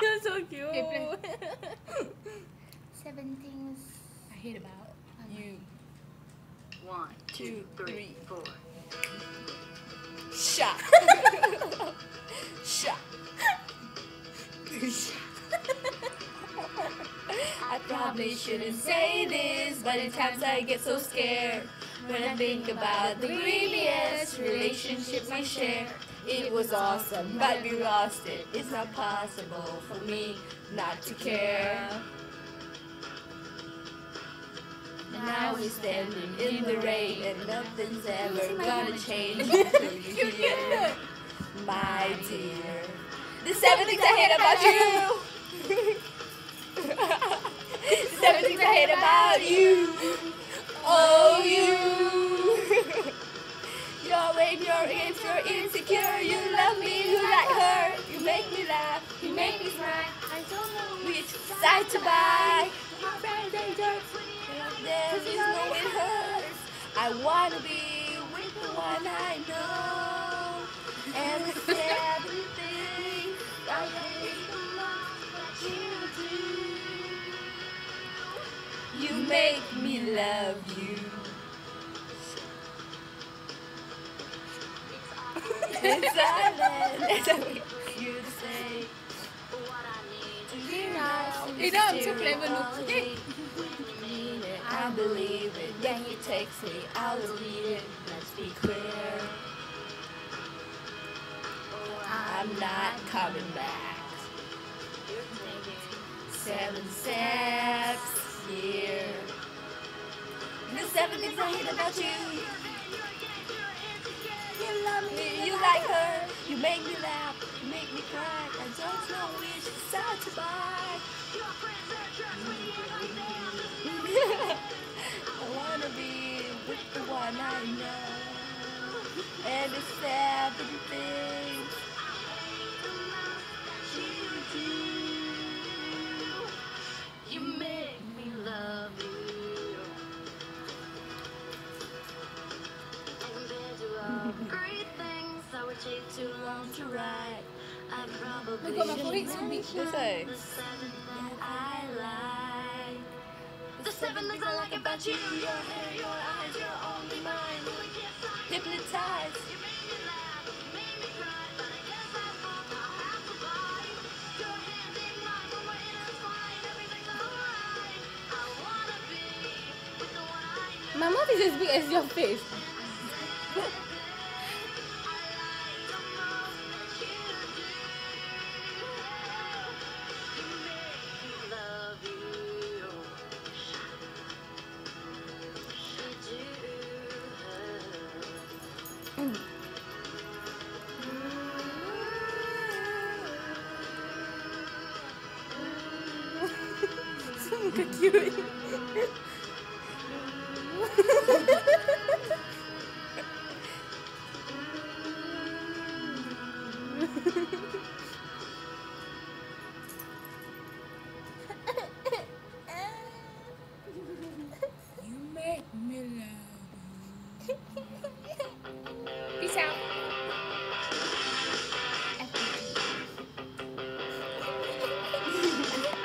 You're so cute. Okay, 7 things I hate about you. 1, 2, 3, 4. Shot. Shot. I probably shouldn't say this, but at times I get so scared when I think about the previous relationship we shared. It was awesome, but we lost it. It's not possible for me not to care. Now we're standing in the rain and nothing's ever gonna change until you hear, my dear. The 7 things I hate about you. The 7 things I hate about you. Oh, you. You're lame, you're if you're insecure. You love me, you like her. You make me laugh, you make me cry. I don't know which side to buy. There is no it hurts. I wanna be with the one I know. And the 7 things I hate about you. You make me love you. It's silent. It's a you to say what I need to hear now. You know, I'm so clever, look. I believe it. Then he takes me, I'll read it. Let's be clear. I'm not coming back. 7 steps here. The 7 things I hate about you. You love me, you like her. You make me laugh, you make me cry. I don't know which side to buy. I wanna be with the one I know. And the 7 things you do. You make me love you. Compared to all the great things that would take too long to write, I probably My God, my should forehead's so big. mention What's that? the 7 that I like. The 7 things I like about you. Your hair, your eyes, you're only mine. Hypnotized. You made me laugh, you made me cry, but I guess I thought I'll have to buy your hand in mine when we're intertwined. Everything's alright. I wanna be with the one I know. My mouth is as big as your face. So cute. You make me love you.